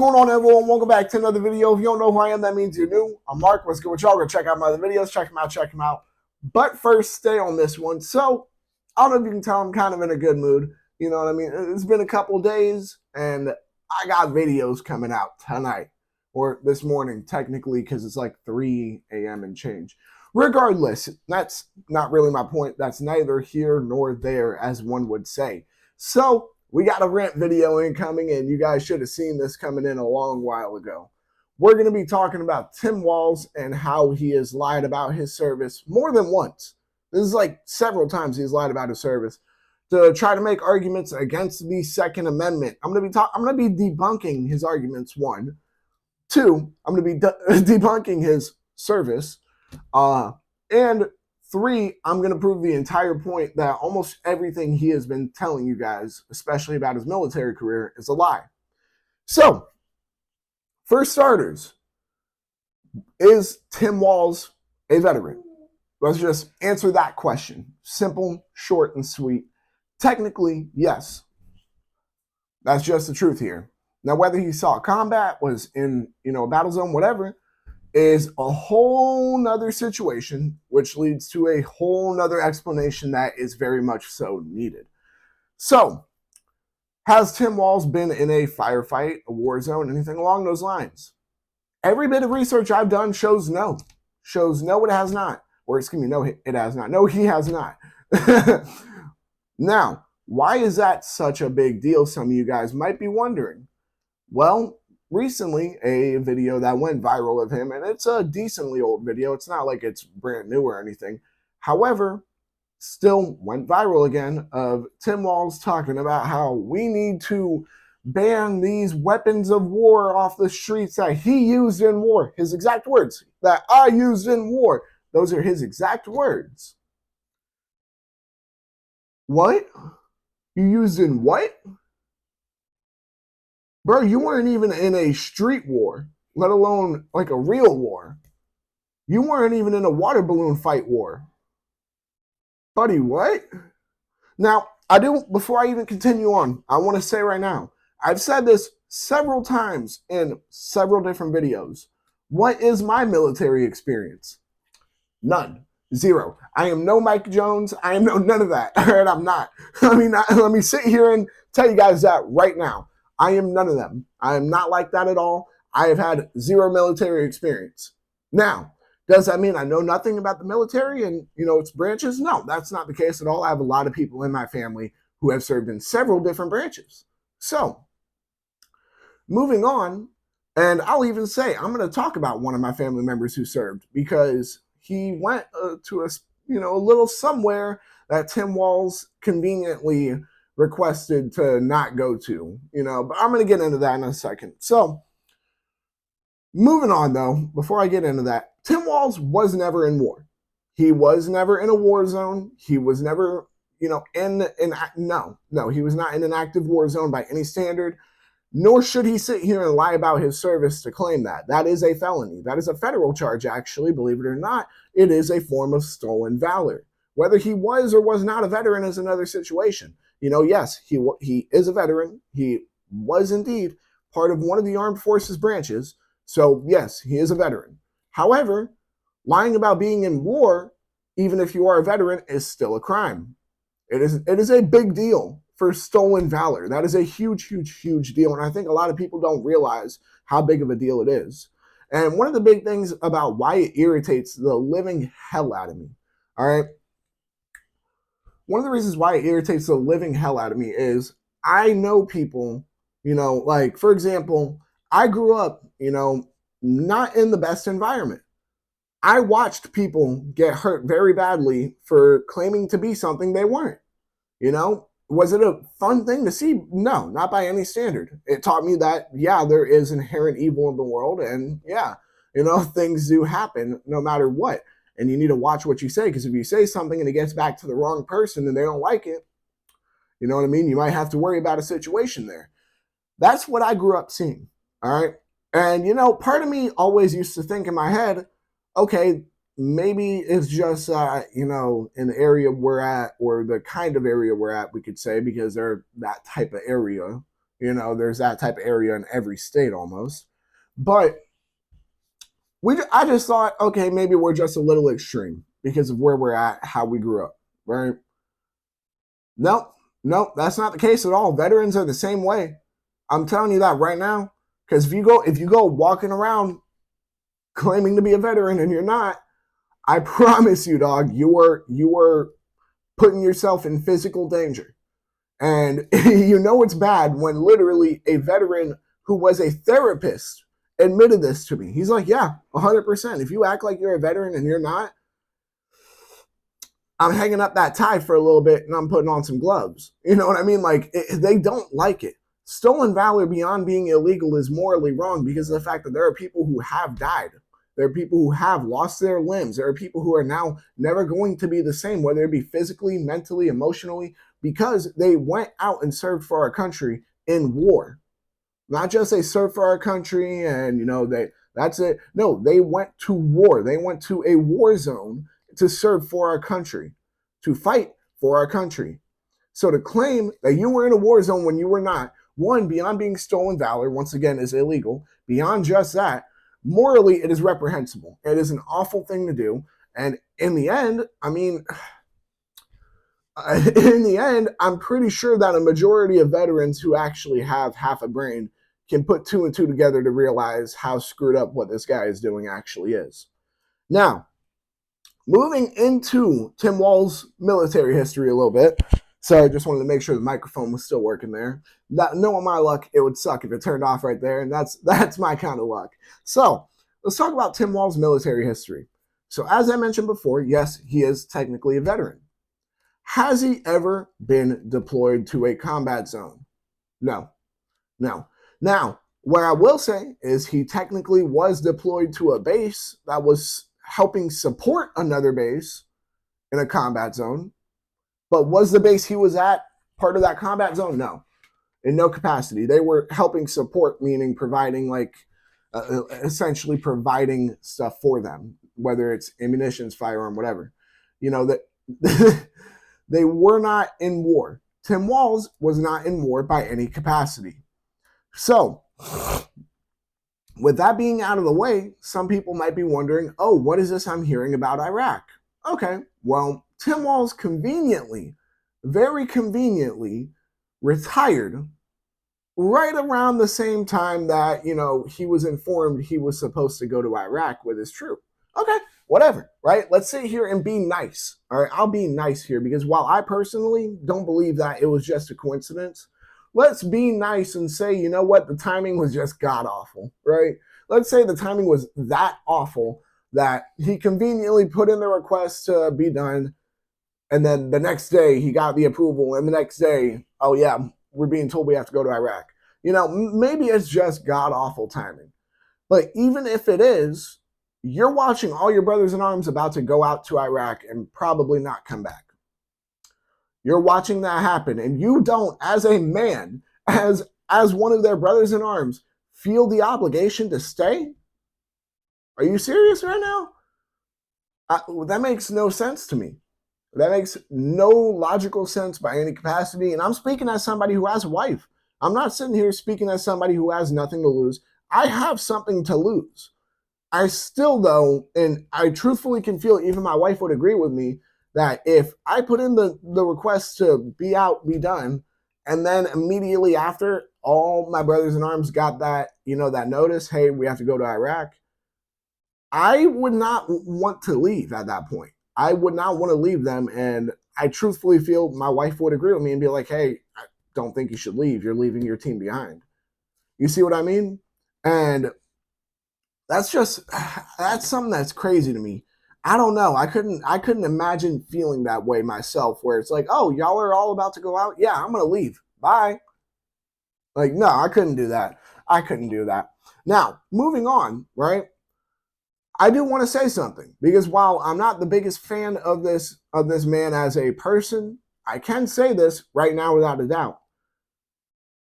What's going on, everyone? Welcome back to another video. If you don't know who I am, that means you're new. I'm Mark. What's good with y'all? Go check out my other videos. Check them out. Check them out. But first, stay on this one. So, I don't know if you can tell I'm kind of in a good mood. You know what I mean? It's been a couple days, and I got videos coming out tonight. Or this morning, technically, because it's like 3 a.m. and change. Regardless, that's not really my point. That's neither here nor there, as one would say. So, we got a rant video incoming, and you guys should have seen this coming in a long while ago. We're going to be talking about Tim Walz and how he has lied about his service more than once. This is like several times he's lied about his service to try to make arguments against the Second Amendment. I'm going to be debunking his arguments. 1, 2, I'm going to be debunking his service, and 3, I'm going to prove the entire point that almost everything he has been telling you guys, especially about his military career, is a lie. So, for starters, is Tim Walz a veteran? Let's just answer that question. Simple, short, and sweet. Technically, yes. That's just the truth here. Now, whether he saw combat, was in, a battle zone, whatever, is a whole nother situation, which leads to a whole nother explanation that is very much so needed. So, has Tim Walz been in a firefight, a war zone, anything along those lines? Every bit of research I've done shows no. Shows no, it has not. Or excuse me, no, it has not. No, he has not. Now, why is that such a big deal? Some of you guys might be wondering. Well, recently, a video that went viral of him, and it's a decently old video. It's not like it's brand new or anything. However, still went viral again, of Tim Walz talking about how we need to ban these weapons of war off the streets that he used in war. His exact words, that I used in war. Those are his exact words. What? You used in what? Bro, you weren't even in a street war, let alone like a real war. You weren't even in a water balloon fight war. Buddy, what? Now, before I even continue on, I want to say right now, I've said this several times in several different videos. What is my military experience? None. Zero. I am no Mike Jones. I am no none of that. All right, I'm not. Let me sit here and tell you guys that right now. I am none of them. I am not like that at all. I have had zero military experience. Now, does that mean I know nothing about the military and, its branches? No, that's not the case at all. I have a lot of people in my family who have served in several different branches. So, moving on, and I'll even say I'm going to talk about one of my family members who served, because he went to a little somewhere that Tim Walz conveniently requested to not go to, but I'm going to get into that in a second. So, moving on though, before I get into that, Tim Walz was never in war. He was never in a war zone. He was never, he was not in an active war zone by any standard, nor should he sit here and lie about his service to claim that. That is a felony. That is a federal charge, actually, believe it or not. It is a form of stolen valor. Whether he was or was not a veteran is another situation. Yes, he is a veteran. He was indeed part of one of the armed forces branches. So, yes, he is a veteran. However, lying about being in war, even if you are a veteran, is still a crime. It is a big deal for stolen valor. That is a huge, huge, huge deal. And I think a lot of people don't realize how big of a deal it is. And one of the big things about why it irritates the living hell out of me, all right? One of the reasons why it irritates the living hell out of me is I know people, like, for example, I grew up, not in the best environment. I watched people get hurt very badly for claiming to be something they weren't. Was it a fun thing to see? No, not by any standard. It taught me that, yeah, there is inherent evil in the world, and yeah, things do happen no matter what. And you need to watch what you say, because if you say something and it gets back to the wrong person and they don't like it, you know what I mean? You might have to worry about a situation there. That's what I grew up seeing, all right? And, part of me always used to think in my head, okay, maybe it's just, in the area we're at, or the kind of area we're at, we could say, because they're that type of area, There's that type of area in every state almost. But I just thought, okay, maybe we're just a little extreme because of where we're at, how we grew up, right? Nope, nope, that's not the case at all. Veterans are the same way. I'm telling you that right now. Because if you go walking around claiming to be a veteran and you're not, I promise you, dog, you are putting yourself in physical danger. And it's bad when literally a veteran who was a therapist admitted this to me. He's like, yeah, 100%. If you act like you're a veteran and you're not, I'm hanging up that tie for a little bit and I'm putting on some gloves. You know what I mean? Like, they don't like it. Stolen valor beyond being illegal is morally wrong because of the fact that there are people who have died. There are people who have lost their limbs. There are people who are now never going to be the same, whether it be physically, mentally, emotionally, because they went out and served for our country in war. Not just they served for our country and, that's it. No, they went to war. They went to a war zone to serve for our country, to fight for our country. So to claim that you were in a war zone when you were not, one, beyond being stolen valor, once again, is illegal. Beyond just that, morally, it is reprehensible. It is an awful thing to do. And in the end, I'm pretty sure that a majority of veterans who actually have half a brain can put two and two together to realize how screwed up what this guy is doing actually is. Now, moving into Tim Walz's military history a little bit. Sorry, just wanted to make sure the microphone was still working there. Knowing my luck, it would suck if it turned off right there, and that's my kind of luck. So let's talk about Tim Walz's military history. So as I mentioned before, yes, he is technically a veteran. Has he ever been deployed to a combat zone? No. Now, what I will say is he technically was deployed to a base that was helping support another base in a combat zone. But was the base he was at part of that combat zone? No, in no capacity. They were helping support, meaning providing essentially providing stuff for them, whether it's ammunition, firearm, whatever. That they were not in war. Tim Walz was not in war by any capacity. So, with that being out of the way, some people might be wondering, oh, what is this I'm hearing about Iraq? Okay, well, Tim Walz very conveniently, retired right around the same time that, he was informed he was supposed to go to Iraq with his troop. Okay, whatever, right? Let's sit here and be nice. All right, I'll be nice here because while I personally don't believe that it was just a coincidence, let's be nice and say, you know what, the timing was just god awful, right? Let's say the timing was that awful that he conveniently put in the request to be done, and then the next day he got the approval, and the next day, oh yeah, we're being told we have to go to Iraq. Maybe it's just god awful timing. But even if it is, you're watching all your brothers in arms about to go out to Iraq and probably not come back. You're watching that happen, and you don't, as a man, as one of their brothers in arms, feel the obligation to stay? Are you serious right now? That makes no sense to me. That makes no logical sense by any capacity. And I'm speaking as somebody who has a wife. I'm not sitting here speaking as somebody who has nothing to lose. I have something to lose. I still, though, and I truthfully can feel, even my wife would agree with me, that if I put in the request to be out, be done, and then immediately after, all my brothers in arms got that, that notice, hey, we have to go to Iraq, I would not want to leave at that point. I would not want to leave them, and I truthfully feel my wife would agree with me and be like, hey, I don't think you should leave. You're leaving your team behind. You see what I mean? And that's something that's crazy to me. I don't know. I couldn't imagine feeling that way myself, where it's like, oh, y'all are all about to go out? Yeah, I'm going to leave. Bye. Like, no, I couldn't do that. Now, moving on, right? I do want to say something, because while I'm not the biggest fan of this man as a person, I can say this right now without a doubt.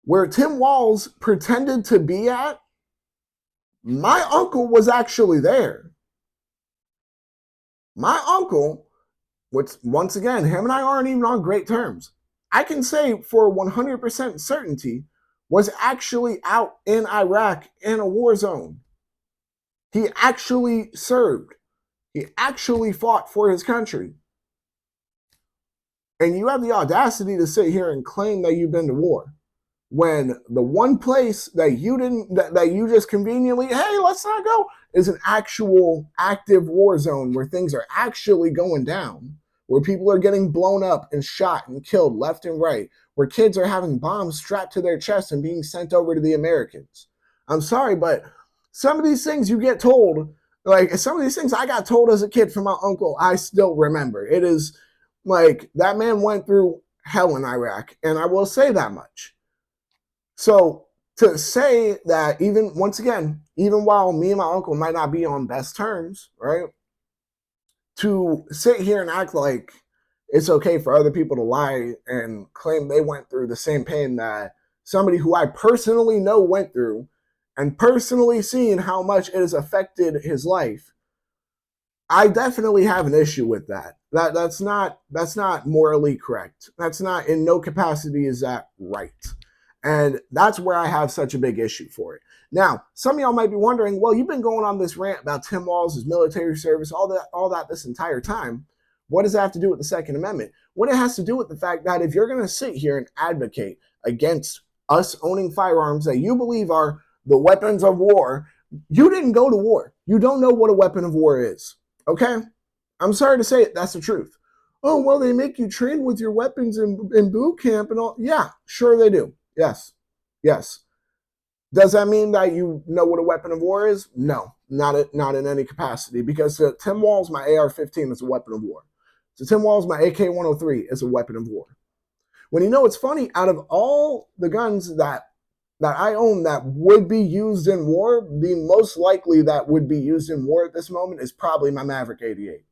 Where Tim Walz pretended to be at, my uncle was actually there. My uncle, which once again, him and I aren't even on great terms. I can say for 100% certainty, was actually out in Iraq in a war zone. He actually served. He actually fought for his country. And you have the audacity to sit here and claim that you've been to war, when the one place that you didn't, that you just conveniently, hey, let's not go, is an actual active war zone where things are actually going down, where people are getting blown up and shot and killed left and right, where kids are having bombs strapped to their chests and being sent over to the Americans. I'm sorry, but some of these things you get told, like some of these things I got told as a kid from my uncle, I still remember. It is like, that man went through hell in Iraq, and I will say that much. So to say that, even once again, even while me and my uncle might not be on best terms, right? To sit here and act like it's okay for other people to lie and claim they went through the same pain that somebody who I personally know went through, and personally seen how much it has affected his life, I definitely have an issue with that. That's not morally correct. That's not, in no capacity is that right. And that's where I have such a big issue for it. Now, some of y'all might be wondering, well, you've been going on this rant about Tim Walz, his military service, all that this entire time. What does that have to do with the Second Amendment? What it has to do with the fact that if you're going to sit here and advocate against us owning firearms that you believe are the weapons of war, you didn't go to war. You don't know what a weapon of war is. Okay? I'm sorry to say it, that's the truth. Oh, well, they make you train with your weapons in boot camp and all. Yeah, sure they do. Yes. Yes. Does that mean that you know what a weapon of war is? No, not in any capacity. Because to Tim Walz, my AR-15 is a weapon of war. To Tim Walz, my AK-103 is a weapon of war. When you know, it's funny, out of all the guns that I own that would be used in war, the most likely that would be used in war at this moment is probably my Maverick 88.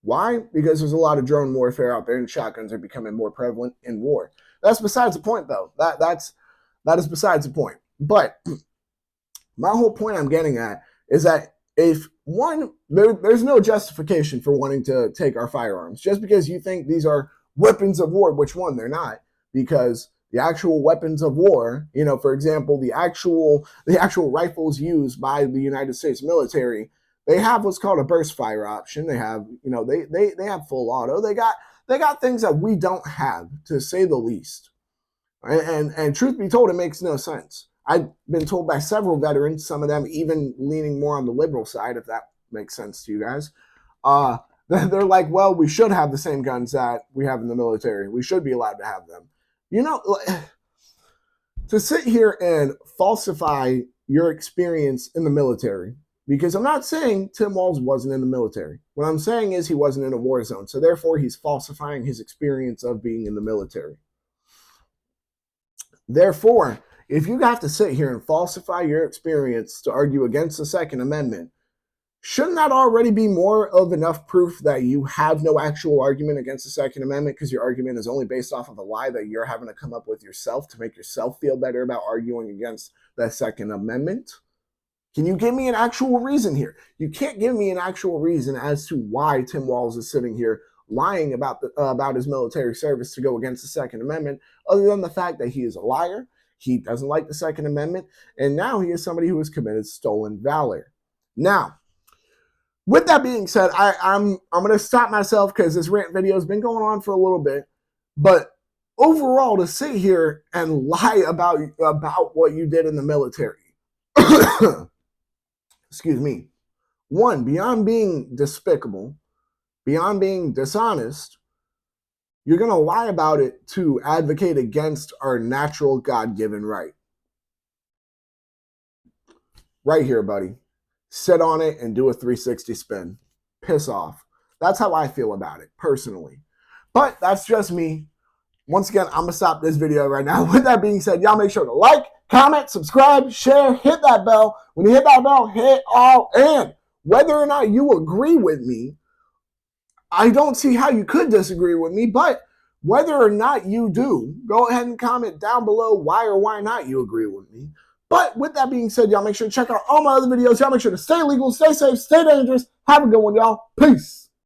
Why? Because there's a lot of drone warfare out there, and shotguns are becoming more prevalent in war. That's besides the point, though. That is besides the point. But my whole point I'm getting at is that if one, there's no justification for wanting to take our firearms. Just because you think these are weapons of war, which one, they're not. Because the actual weapons of war, you know, for example, the actual rifles used by the United States military, they have what's called a burst fire option. They have, you know, they have full auto. They got things that we don't have, to say the least. And truth be told, it makes no sense. I've been told by several veterans, some of them even leaning more on the liberal side, if that makes sense to you guys. They're like, well, we should have the same guns that we have in the military. We should be allowed to have them. You know, to sit here and falsify your experience in the military, because I'm not saying Tim Walz wasn't in the military. What I'm saying is he wasn't in a war zone. So therefore, he's falsifying his experience of being in the military. Therefore, if you have to sit here and falsify your experience to argue against the Second Amendment, shouldn't that already be more of enough proof that you have no actual argument against the Second Amendment, because your argument is only based off of a lie that you're having to come up with yourself to make yourself feel better about arguing against the Second Amendment? Can you give me an actual reason here? You can't give me an actual reason as to why Tim Walz is sitting here lying about his military service to go against the Second Amendment, other than the fact that he is a liar, he doesn't like the Second Amendment, and now he is somebody who has committed stolen valor. Now, with that being said, I'm going to stop myself because this rant video has been going on for a little bit. But overall, to sit here and lie about what you did in the military, excuse me, one, beyond being despicable, beyond being dishonest, you're going to lie about it to advocate against our natural God-given right. Right here, buddy. Sit on it and do a 360 spin. Piss off. That's how I feel about it, personally. But that's just me. Once again, I'm going to stop this video right now. With that being said, y'all make sure to like, comment, subscribe, share, hit that bell. When you hit that bell, hit all. And whether or not you agree with me, I don't see how you could disagree with me, but whether or not you do, go ahead and comment down below why or why not you agree with me. But with that being said, y'all make sure to check out all my other videos. Y'all make sure to stay legal, stay safe, stay dangerous. Have a good one, y'all. Peace.